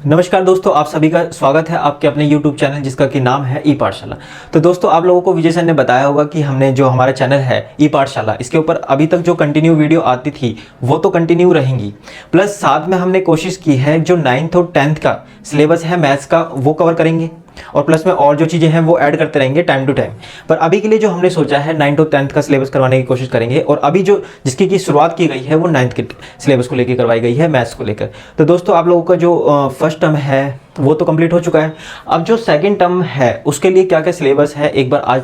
नमस्कार दोस्तों, आप सभी का स्वागत है आपके अपने YouTube चैनल जिसका कि नाम है ई पाठशाला। तो दोस्तों, आप लोगों को विजय सर ने बताया होगा कि हमने जो हमारा चैनल है ई पाठशाला, इसके ऊपर अभी तक जो कंटिन्यू वीडियो आती थी वो तो कंटिन्यू रहेंगी, प्लस साथ में हमने कोशिश की है जो 9th और 10th का सिलेबस है मैथ्स का वो कवर करेंगे और प्लस में और जो चीज़ें हैं वो ऐड करते रहेंगे टाइम टू टाइम। पर अभी के लिए जो हमने सोचा है 9th और 10th का सिलेबस करवाने की कोशिश करेंगे और अभी जो जिसकी की शुरुआत की गई है वो 9th के सिलेबस को लेकर करवाई गई है, मैथ्स को लेकर। तो दोस्तों, आप लोगों का जो फर्स्ट टर्म है वो तो कंप्लीट हो चुका है। अब जो सेकंड टर्म है उसके लिए क्या क्या सिलेबस है एक बार आज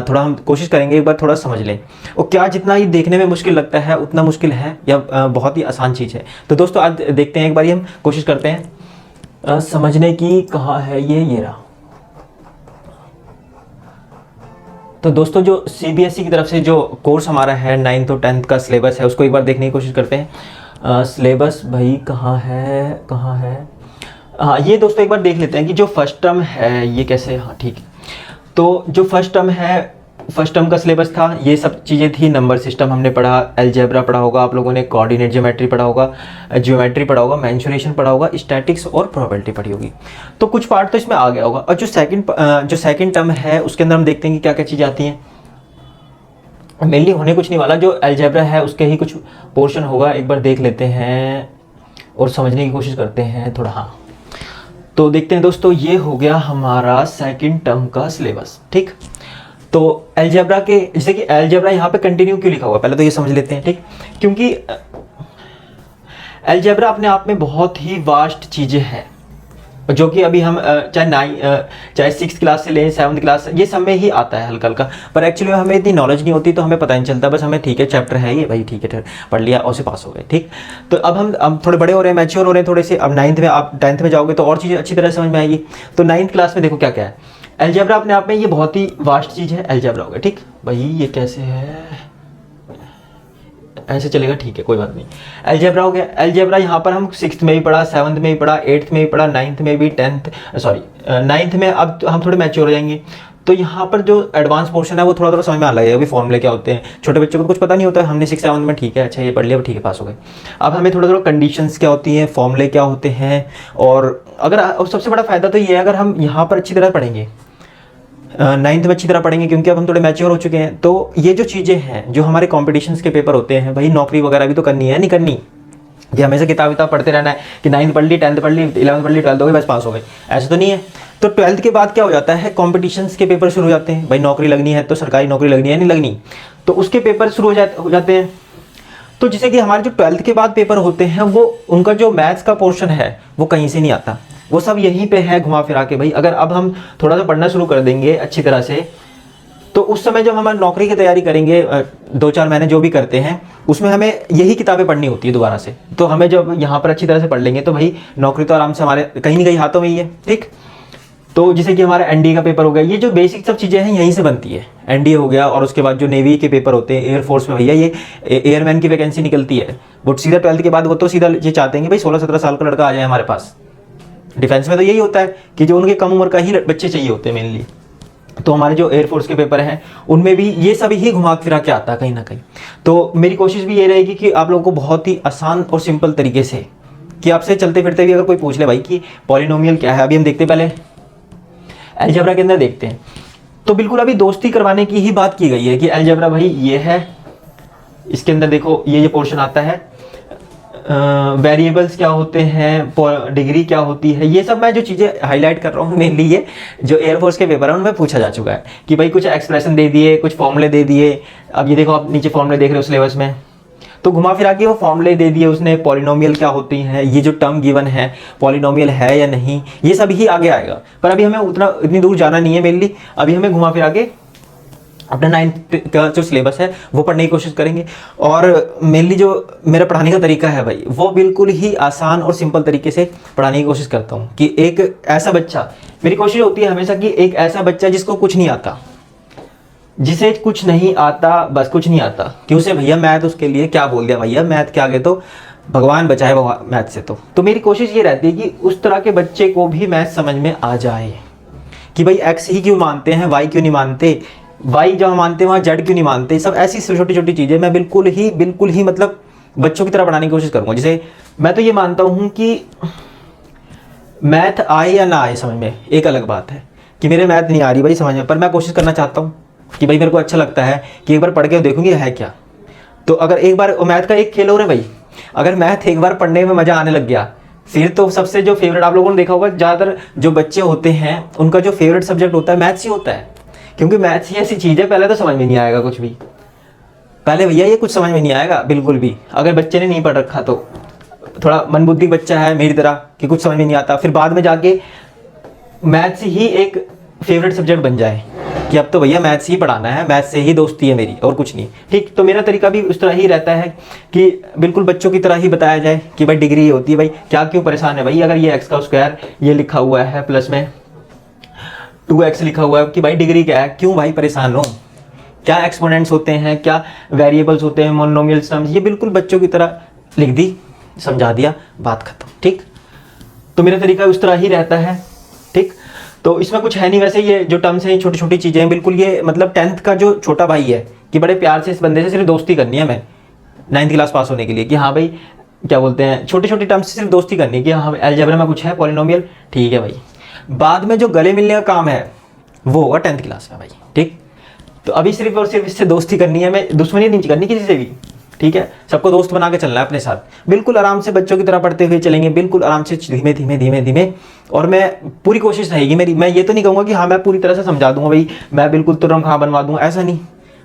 थोड़ा हम कोशिश करेंगे, एक बार थोड़ा समझ लें। और क्या जितना ही देखने में मुश्किल लगता है उतना मुश्किल है या बहुत ही आसान चीज़ है। तो दोस्तों, आज देखते हैं, एक बार हम कोशिश करते हैं समझने की। कहाँ है ये रहा। तो दोस्तों, जो CBSE की तरफ से जो कोर्स हमारा है 9th और 10th का सिलेबस है उसको एक बार देखने की कोशिश करते हैं। सिलेबस भाई कहाँ है। हाँ, ये दोस्तों एक बार देख लेते हैं कि जो फर्स्ट टर्म है ये कैसे। हाँ ठीक है। तो जो फर्स्ट टर्म है, फर्स्ट टर्म का सिलेबस था, ये सब चीज़ें थी। नंबर सिस्टम हमने पढ़ा, अलजेब्रा पढ़ा होगा आप लोगों ने, कोऑर्डिनेट ज्योमेट्री पढ़ा होगा, मेंसुरेशन पढ़ा होगा, स्टैटिक्स और प्रोबेबिलिटी पढ़ी होगी। तो कुछ पार्ट तो इसमें आ गया होगा। और जो सेकंड टर्म है उसके अंदर हम देखते हैं कि क्या क्या चीज़ें आती हैं। मेनली होने कुछ नहीं वाला, जो अलजेब्रा है उसके ही कुछ पोर्शन होगा। एक बार देख लेते हैं और समझने की कोशिश करते हैं थोड़ा। हाँ, तो देखते हैं दोस्तों, ये हो गया हमारा सेकंड टर्म का सिलेबस। ठीक, तो अलजेब्रा के, जैसे कि अलजेब्रा यहाँ पे कंटिन्यू क्यों लिखा हुआ पहले तो ये समझ लेते हैं। ठीक, क्योंकि अलजेब्रा अपने आप में बहुत ही वास्ट चीज़ें हैं जो कि अभी हम चाहे 6th क्लास से लें 7th क्लास से, ये सब में ही आता है हल्का हल्का। पर एक्चुअली हमें इतनी नॉलेज नहीं होती तो हमें पता नहीं चलता। बस हमें ठीक है चैप्टर है ये भाई, ठीक है पढ़ लिया और से पास हो गए। ठीक, तो अब हम थोड़े बड़े हो रहे हैं, मैच्योर हो रहे हैं थोड़े से। अब 9th में, आप 10th में जाओगे तो और चीज़ें अच्छी तरह समझ में आएगी। तो 9th क्लास में देखो क्या क्या है। अलजेब्रा अपने आप में ये बहुत ही वास्ट चीज़ है, अलजेब्रा हो गया। ठीक भाई, ये कैसे है, ऐसे चलेगा, ठीक है कोई बात नहीं। अलजेब्रा हो गया। अलजेब्रा यहाँ पर हम 6th में भी पढ़ा, 7th में भी पढ़ा, 8th में भी पढ़ा, 9th में भी, 9th में। अब हम थोड़े मैच्योर हो जाएंगे तो यहाँ पर जो एडवांस पोर्शन है वो थोड़ा थोड़ा समझ में आ लगेगा। अभी फॉर्मूले क्या होते हैं, छोटे बच्चों को कुछ पता नहीं होता है। हमने 6th-7th में ठीक है, अच्छा ये पढ़ लिया, ठीक है पास हो गए। अब हमें थोड़ा थोड़ा कंडीशंस क्या होती हैं, फॉर्मूले क्या होते हैं। और सबसे बड़ा फायदा तो ये है अगर हम यहाँ पर अच्छी तरह पढ़ेंगे, 9th में अच्छी तरह पढ़ेंगे, क्योंकि अब हम थोड़े मैच्योर हो चुके हैं। तो ये जो चीज़ें हैं, जो हमारे कॉम्पिटिशन्स के पेपर होते हैं भाई, नौकरी वगैरह भी तो करनी है, नहीं करनी ये हमेशा किताब पढ़ते रहना है कि 9th पढ़ ली, 10th पढ़ ली, 11th पढ़ ली, 12th हो गई बस पास हो गए, ऐसा तो नहीं है। तो 12th के बाद क्या हो जाता है, कॉम्पिटिशन्स के पेपर शुरू हो जाते हैं। भाई नौकरी लगनी है तो सरकारी नौकरी लगनी है, नहीं लगनी, तो उसके पेपर शुरू हो जाते हैं। तो जैसे कि हमारे जो 12th के बाद पेपर होते हैं वो, उनका जो मैथ्स का पोर्शन है वो कहीं से नहीं आता, वो सब यहीं पे है घुमा फिरा के। भाई अगर अब हम थोड़ा सा पढ़ना शुरू कर देंगे अच्छी तरह से, तो उस समय जब हम नौकरी की तैयारी करेंगे 2-4 महीने जो भी करते हैं उसमें हमें यही किताबें पढ़नी होती है दोबारा से। तो हमें जब यहाँ पर अच्छी तरह से पढ़ लेंगे तो भाई नौकरी तो आराम से हमारे कहीं नहीं कहीं हाथों में ही है। ठीक, तो जैसे कि हमारा एनडीए का पेपर हो गया, ये जो बेसिक सब चीज़ें हैं यहीं से बनती है। एनडीए हो गया और उसके बाद जो नेवी के पेपर होते हैं, एयरफोर्स में भैया ये एयरमैन की वैकेंसी निकलती है, वो सीधा 12th के बाद वो तो सीधा ये चाहते हैं कि भाई 16-17 साल का लड़का आ जाए हमारे पास। डिफेंस में तो यही होता है कि जो उनके कम उम्र का ही बच्चे चाहिए होते हैं मेनली। तो हमारे जो एयरफोर्स के पेपर हैं उनमें भी ये सब ही घुमा फिरा के आता है कहीं ना कहीं। तो मेरी कोशिश भी ये रहेगी कि आप लोगों को बहुत ही आसान और सिंपल तरीके से, कि आपसे चलते फिरते भी अगर कोई पूछ ले भाई कि पॉलिनोमियल क्या है, अभी हम देखते पहले अलजेब्रा के अंदर देखते हैं, तो बिल्कुल अभी दोस्ती करवाने की ही बात की गई है कि अलजेब्रा भाई ये है, इसके अंदर देखो ये पोर्शन आता है, वेरिएबल्स क्या होते हैं, डिग्री क्या होती है, ये सब मैं जो चीज़ें हाईलाइट कर रहा हूँ मेनली ये जो एयरफोर्स के पेपर है उनमें पूछा जा चुका है कि भाई कुछ एक्सप्रेशन दे दिए, कुछ फॉर्मूले दे दिए। अब ये देखो आप नीचे फॉर्मूले देख रहे हो सिलेबस में, तो घुमा फिरा के वो फॉर्मूले दे दिए उसने। पॉलिनोमियल क्या होती हैं, ये जो टर्म गिवन है पॉलिनोमियल है या नहीं, ये सब ही आगे आएगा। पर अभी हमें इतनी दूर जाना नहीं है मेनली, अभी हमें घुमा फिरा के अपना 9th का जो सिलेबस है वो पढ़ने की कोशिश करेंगे। और मेनली जो मेरा पढ़ाने का तरीका है भाई वो बिल्कुल ही आसान और सिंपल तरीके से पढ़ाने की कोशिश करता हूँ कि एक ऐसा बच्चा, मेरी कोशिश होती है हमेशा कि एक ऐसा बच्चा जिसको कुछ नहीं आता, जिसे कुछ नहीं आता, बस कुछ नहीं आता कि उसे भैया मैथ, उसके लिए क्या बोल दिया भैया मैथ के आगे तो भगवान बचाए मैथ से। तो मेरी कोशिश ये रहती है कि उस तरह के बच्चे को भी मैथ समझ में आ जाए कि भाई एक्स ही क्यों मानते हैं, वाई क्यों नहीं मानते, वाई जहाँ मानते हैं वहाँ जेड क्यों नहीं मानते। सब ऐसी छोटी छोटी चीज़ें मैं बिल्कुल ही मतलब बच्चों की तरह पढ़ाने की कोशिश करूँगा। जैसे मैं तो ये मानता हूँ कि मैथ आए या ना आए समझ में एक अलग बात है, कि मेरे मैथ नहीं आ रही भाई समझ में, पर मैं कोशिश करना चाहता हूँ कि भाई मेरे को अच्छा लगता है कि एक बार पढ़ के देखूंगी है क्या। तो अगर एक बार मैथ का एक खेल हो रहा है भाई, अगर मैथ एक बार पढ़ने में मज़ा आने लग गया, फिर तो सबसे जो फेवरेट, आप लोगों ने देखा होगा ज़्यादातर जो बच्चे होते हैं उनका जो फेवरेट सब्जेक्ट होता है मैथ्स ही होता है, क्योंकि मैथ्स ही ऐसी चीज़ है, पहले तो समझ में नहीं आएगा कुछ भी, पहले भैया ये कुछ समझ में नहीं आएगा बिल्कुल भी, अगर बच्चे ने नहीं पढ़ रखा तो, थोड़ा मनबुद्धि बच्चा है मेरी तरह कि कुछ समझ में नहीं आता, फिर बाद में जाके मैथ्स ही एक फेवरेट सब्जेक्ट बन जाए कि अब तो भैया मैथ्स ही पढ़ाना है, मैथ्स से ही दोस्ती है मेरी और कुछ नहीं। ठीक, तो मेरा तरीका भी उस तरह ही रहता है कि बिल्कुल बच्चों की तरह ही बताया जाए कि भाई डिग्री ये होती है, भाई क्या क्यों परेशान है भाई, अगर ये एक्स का स्क्वायर ये लिखा हुआ है प्लस में 2x लिखा हुआ है, कि भाई डिग्री क्या है, क्यों भाई परेशान हो, क्या एक्सपोनेंट्स होते हैं, क्या वेरिएबल्स होते हैं, मोनोमियल सम्स, ये बिल्कुल बच्चों की तरह लिख दी, समझा दिया, बात खत्म। ठीक, तो मेरा तरीका उस तरह ही रहता है। ठीक, तो इसमें कुछ है नहीं वैसे, ये जो टर्म्स हैं छोटी छोटी चीज़ें हैं बिल्कुल, ये मतलब 10th का जो छोटा भाई है कि बड़े प्यार से इस बंदे से सिर्फ दोस्ती करनी है मैं 9th क्लास पास होने के लिए, कि हाँ भाई क्या बोलते हैं, छोटी छोटी टर्म्स से सिर्फ दोस्ती करनी है कि हाँ अलजेब्रा में कुछ है पॉलिनोमियल, ठीक है भाई। बाद में जो गले मिलने का काम है वो होगा 10th क्लास में भाई। ठीक, तो अभी सिर्फ और सिर्फ इससे दोस्ती करनी है, मैं दुश्मनी नहीं करनी किसी से भी। ठीक है, सबको दोस्त बना के चलना है अपने साथ, बिल्कुल आराम से बच्चों की तरह पढ़ते हुए चलेंगे, बिल्कुल आराम से धीमे धीमे धीमे धीमे। और मैं पूरी कोशिश रहेगी मेरी, मैं ये तो नहीं कहूँगा कि हाँ मैं पूरी तरह से समझा दूंगा भाई, मैं बिल्कुल तुरंत हाँ बनवा दूंगा, ऐसा नहीं,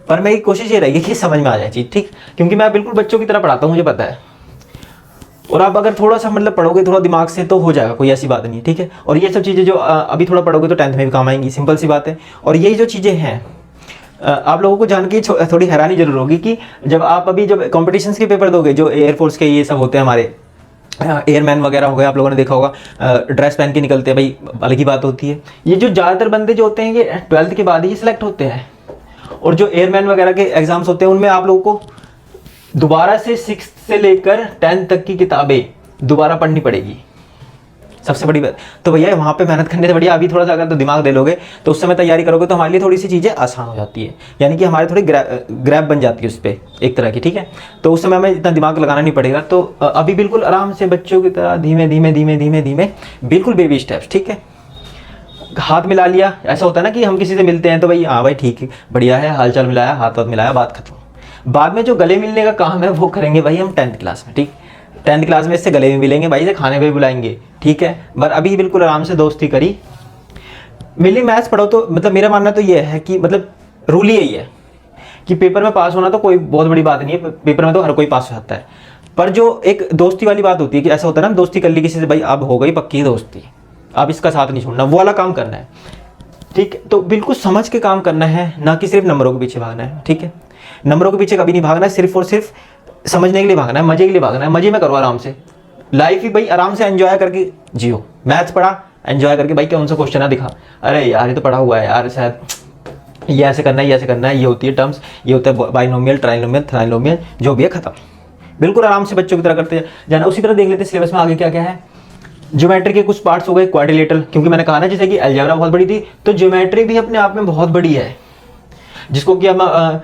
पर मेरी कोशिश ये रहेगी कि समझ में आ जाए चीज़। ठीक, क्योंकि मैं बिल्कुल बच्चों की तरह पढ़ाता हूँ, मुझे पता है। और आप अगर थोड़ा सा मतलब पढ़ोगे थोड़ा दिमाग से तो हो जाएगा, कोई ऐसी बात नहीं है। ठीक है, और ये सब चीज़ें जो अभी थोड़ा पढ़ोगे तो 10th में भी काम आएंगी, सिंपल सी बात है। और यही जो चीज़ें हैं आप लोगों को जान के थोड़ी हैरानी जरूर होगी कि जब आप अभी जब कॉम्पिटिशन्स के पेपर दोगे, जो एयरफोर्स के ये सब होते हैं हमारे एयरमैन वगैरह हो गए, आप लोगों ने देखा होगा ड्रेस पहन के निकलते हैं भाई, अलग ही बात होती है। ये जो ज़्यादातर बंदे जो होते हैं ये 12th के बाद ही सिलेक्ट होते हैं, और जो एयरमैन वगैरह के एग्जाम्स होते हैं उनमें आप लोगों को दोबारा से 6th से लेकर 10th तक की किताबें दोबारा पढ़नी पड़ेगी, सबसे बड़ी बात। तो भैया वहाँ पे मेहनत करने से बढ़िया अभी थोड़ा सा अगर तो दिमाग दे लोगे तो उस समय तैयारी करोगे तो हमारे लिए थोड़ी सी चीज़ें आसान हो जाती है, यानी कि हमारे थोड़ी ग्रैब बन जाती है उस पर एक तरह की। ठीक है, तो उस समय हमें इतना दिमाग लगाना नहीं पड़ेगा। तो अभी बिल्कुल आराम से बच्चों की तरह धीमे धीमे धीमे धीमे धीमे बिल्कुल बेबी स्टेप्स। ठीक है, हाथ मिला लिया, ऐसा होता है ना कि हम किसी से मिलते हैं तो भाई हाँ भाई ठीक है बढ़िया है, हाल चाल मिलाया, हाथ वाथ मिलाया, बात खत्म। बाद में जो गले मिलने का काम है वो करेंगे भाई हम 10th क्लास में। ठीक, 10th क्लास में इससे गले में मिलेंगे भाई, से खाने पे बुलाएंगे। ठीक है, पर अभी बिल्कुल आराम से दोस्ती करी, मिली मैथ्स पढ़ो। तो मतलब मेरा मानना तो ये है कि मतलब रूल ही यही है कि पेपर में पास होना तो कोई बहुत बड़ी बात नहीं है, पेपर में तो हर कोई पास हो जाता है, पर जो एक दोस्ती वाली बात होती है कि ऐसा होता है ना, दोस्ती कर ली किसी से भाई अब हो गई पक्की दोस्ती, अब इसका साथ नहीं छोड़ना, वो वाला काम करना है। ठीक है, तो बिल्कुल समझ के काम करना है, ना कि सिर्फ नंबरों के पीछे भागना है। ठीक है, नंबरों के पीछे कभी नहीं भागना है, सिर्फ और सिर्फ समझने के लिए भागना है, मजे के लिए भागना है, मजे में करो आराम से लाइफ ही भाई, आराम से एंजॉय करके जियो। मैथ्स पढ़ा एंजॉय करके भाई, क्या उनसे क्वेश्चन ना दिखा, अरे यार ये तो पढ़ा हुआ है यार, शायद ये ऐसे करना है, ये ऐसे करना है, ये होती है टर्म्स, ये होता है बाइनोमियल, ट्राइनोमियल, थ्राइनोमियल, जो भी है खत्म। बिल्कुल आराम से बच्चों की तरह करते जाना। उसी तरह देख लेते सिलेबस में आगे क्या क्या है। ज्योमेट्री के कुछ पार्ट्स हो गए, क्वाड्रिलेटरल, क्योंकि मैंने कहा ना जैसे कि अलजेब्रा बहुत बड़ी थी, तो ज्योमेट्री भी अपने आप में बहुत बड़ी है, जिसको कि हम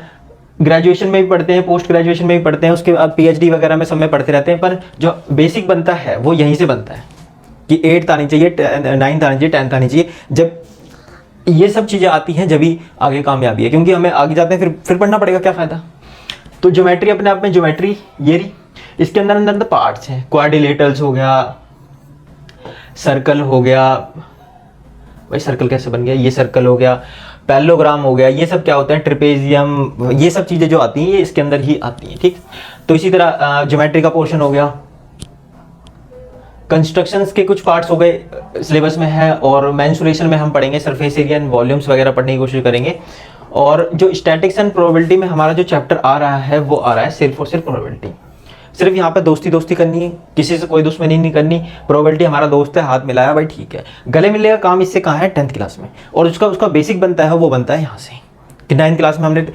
ग्रेजुएशन में भी पढ़ते हैं, पोस्ट ग्रेजुएशन में भी पढ़ते हैं, उसके बाद पीएचडी वगैरह में सब में पढ़ते रहते हैं, पर जो बेसिक बनता है वो यहीं से बनता है कि 8th आनी चाहिए, 9th आनी चाहिए, 10th आनी चाहिए। जब ये सब चीज़ें आती हैं जब ही आगे कामयाबी है, क्योंकि हमें आगे जाते हैं फिर पढ़ना पड़ेगा, क्या फ़ायदा। तो ज्योमेट्री अपने आप में, ज्योमेट्री ये रही, इसके अंदर अंदर पार्ट्स हैं, क्वाड्रिलेटरल्स हो गया, सर्कल हो गया, भाई सर्कल कैसे बन गया, ये सर्कल हो गया, पैरेललोग्राम हो गया, ये सब क्या होता है, ट्रेपेजियम, ये सब चीज़ें जो आती हैं ये इसके अंदर ही आती हैं। ठीक, तो इसी तरह ज्योमेट्री का पोर्शन हो गया, कंस्ट्रक्शंस के कुछ पार्ट्स हो गए सिलेबस में है, और मेंसुरेशन में हम पढ़ेंगे, सरफेस एरिया एंड वॉल्यूम्स वगैरह पढ़ने की कोशिश करेंगे। और जो स्टैटिक्स एंड प्रोबेबिलिटी में हमारा जो चैप्टर आ रहा है वो आ रहा है सिर्फ और सिर्फ प्रोबेबिलिटी। सिर्फ यहाँ पे दोस्ती करनी है, किसी से कोई दुश्मनी नहीं करनी, प्रोबेबिलिटी हमारा दोस्त है, हाथ मिलाया भाई ठीक है। गले मिलने का काम इससे कहाँ है, 10th क्लास में, और उसका बेसिक बनता है वो बनता है यहाँ से कि 9th क्लास में हमने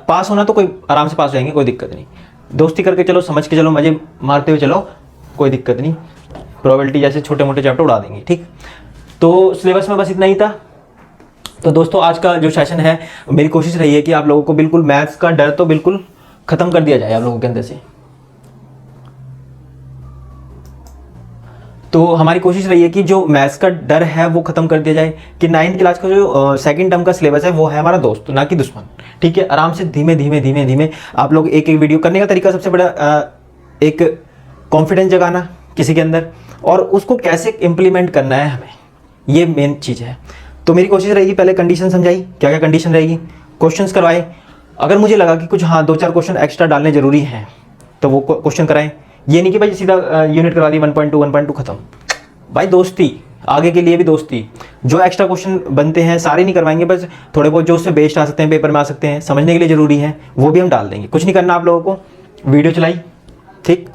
पास होना तो कोई आराम से पास हो जाएंगे, कोई दिक्कत नहीं, दोस्ती करके चलो, समझ के चलो, मजे मारते हुए चलो, कोई दिक्कत नहीं, प्रोबेबिलिटी जैसे छोटे मोटे चैप्टर उड़ा देंगे। ठीक, तो सिलेबस में बस इतना ही था। तो दोस्तों आज का जो सेशन है, मेरी कोशिश रही है कि आप लोगों को बिल्कुल मैथ्स का डर तो बिल्कुल खत्म कर दिया जाए आप लोगों के अंदर से। तो हमारी कोशिश रही है कि जो मैथ्स का डर है वो खत्म कर दिया जाए, कि 9th क्लास का जो सेकंड टर्म का सिलेबस है वो है हमारा दोस्त, ना कि दुश्मन। ठीक है, आराम से धीमे धीमे धीमे धीमे आप लोग एक एक वीडियो करने का तरीका सबसे बड़ा एक कॉन्फिडेंस जगाना किसी के अंदर, और उसको कैसे इम्प्लीमेंट करना है हमें, ये मेन चीज़ है। तो मेरी कोशिश रहेगी पहले कंडीशन समझाई, क्या क्या कंडीशन रहेगी, क्वेश्चंस करवाए, अगर मुझे लगा कि कुछ हाँ 2-4 क्वेश्चन एक्स्ट्रा डालने जरूरी हैं तो वो क्वेश्चन कराएं। ये नहीं कि भाई सीधा यूनिट करवा दी 1.2 1.2 खत्म। भाई दोस्ती, आगे के लिए भी दोस्ती, जो एक्स्ट्रा क्वेश्चन बनते हैं सारे नहीं करवाएंगे, बस थोड़े बहुत जो उससे बेस्ड आ सकते हैं, पेपर में आ सकते हैं, समझने के लिए ज़रूरी है, वो भी हम डाल देंगे। कुछ नहीं करना आप लोगों को, वीडियो चलाई, ठीक,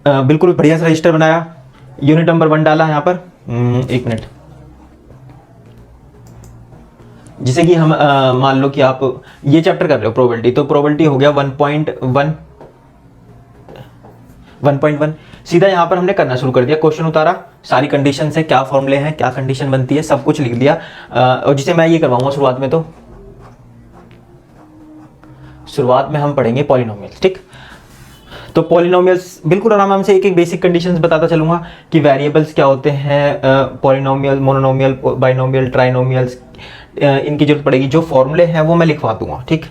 बिल्कुल बढ़िया सा रजिस्टर बनाया, यूनिट नंबर 1 डाला यहाँ पर। 1 मिनट, जैसे कि हम मान लो कि आप ये चैप्टर कर रहे हो प्रोबेबिलिटी, तो प्रोबेबिलिटी हो गया 1.1, सीधा यहाँ पर हमने करना शुरू कर दिया, क्वेश्चन उतारा, सारी कंडीशन है, क्या फॉर्मूले हैं, क्या कंडीशन बनती है, सब कुछ लिख दिया। और जिसे मैं ये करवाऊंगा शुरुआत में, तो शुरुआत में हम पढ़ेंगे पॉलिनोमियल्स। ठीक, तो पॉलिनोमियल्स बिल्कुल आराम से एक एक बेसिक कंडीशंस बताता चलूंगा कि वेरिएबल्स क्या होते हैं, पॉलिनोमियल, मोनोनोमियल, बाइनोमियल, ट्राइनोमियल्स, इनकी जरूरत पड़ेगी। जो फॉर्मूले हैं वो मैं लिखवा दूंगा, ठीक,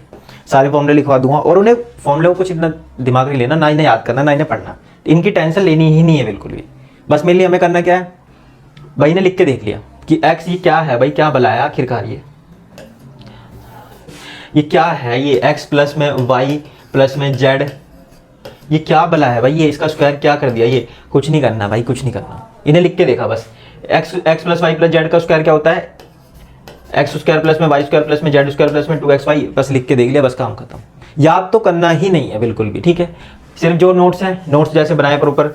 सारे फॉर्मूले लिखवा दूंगा, और उन्हें फॉर्मूले को कुछ इतना दिमाग नहीं लेना, ना इन्हें याद करना, ना इन्हें पढ़ना, इनकी टेंशन लेनी ही नहीं है बिल्कुल भी। बस मेरे लिए हमें करना क्या है भाई, ने लिख के देख लिया कि एक्स ये क्या है भाई, क्या भला है आखिरकार, ये क्या है, ये एक्स प्लस में वाई प्लस में जेड, ये क्या भला है भाई, ये इसका स्क्वायर क्या कर दिया, ये कुछ नहीं करना भाई, कुछ नहीं करना, इन्हें लिख के देखा बस। X plus y plus z का स्क्वायर क्या होता है, एक्स स्क्वायर प्लस में वाई स्क्वायर प्लस में जेड स्क्वायर प्लस में 2xy, बस लिख के देख लिया, बस काम खत्म। याद तो करना ही नहीं है बिल्कुल भी, ठीक है। सिर्फ जो नोट्स हैं, नोट्स जैसे बनाए प्रॉपर,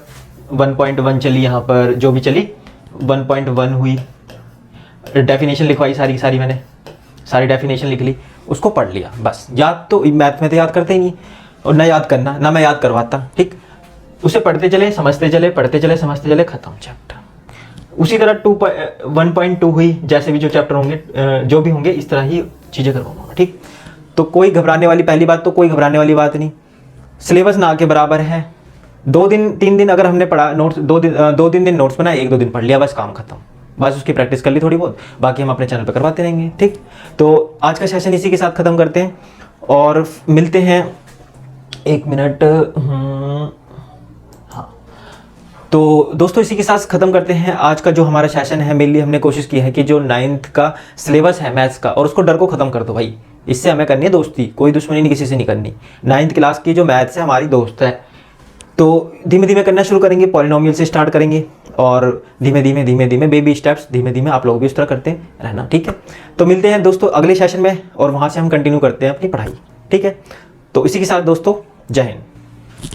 1.1 चली यहाँ पर, जो भी चली 1.1 हुई, डेफिनेशन लिखवाई सारी मैंने, सारी डेफिनेशन लिख ली, उसको पढ़ लिया बस। याद तो मैथ में तो याद करते ही नहीं, और ना याद करना, ना मैं याद करवाता, ठीक। उसे पढ़ते चले, समझते चले, पढ़ते चले, समझते चले, खत्म चैप्टर। उसी तरह 1.2 हुई, जैसे भी जो चैप्टर होंगे, जो भी होंगे, इस तरह ही चीज़ें करवाऊंगा, ठीक। तो कोई घबराने वाली, पहली बात तो कोई घबराने वाली बात नहीं, सिलेबस ना के बराबर है। 2-3 दिन अगर हमने पढ़ा नोट्स, 2-3 दिन नोट्स बनाए, 1-2 दिन पढ़ लिया, बस काम खत्म। बस उसकी प्रैक्टिस कर ली थोड़ी बहुत, बाकी हम अपने चैनल पर करवाते रहेंगे, ठीक। तो आज का सेशन इसी के साथ ख़त्म करते हैं और मिलते हैं। 1 मिनट, हाँ, तो दोस्तों इसी के साथ ख़त्म करते हैं आज का जो हमारा सेशन है। मेनली हमने कोशिश की है कि जो 9th का सिलेबस है मैथ्स का, और उसको डर को ख़त्म कर दो भाई, इससे हमें करनी है दोस्ती, कोई दुश्मनी नहीं किसी से नहीं करनी। 9th क्लास की जो मैथ्स है हमारी दोस्त है, तो धीमे धीमे करना शुरू करेंगे, पॉलिनोमियल से स्टार्ट करेंगे, और धीमे धीमे बेबी स्टेप्स, धीमे धीमे आप लोग भी उस तरह करते रहना, ठीक है। तो मिलते हैं दोस्तों अगले सेशन में, और वहाँ से हम कंटिन्यू करते हैं अपनी पढ़ाई, ठीक है। तो इसी के साथ दोस्तों, जय हिंद।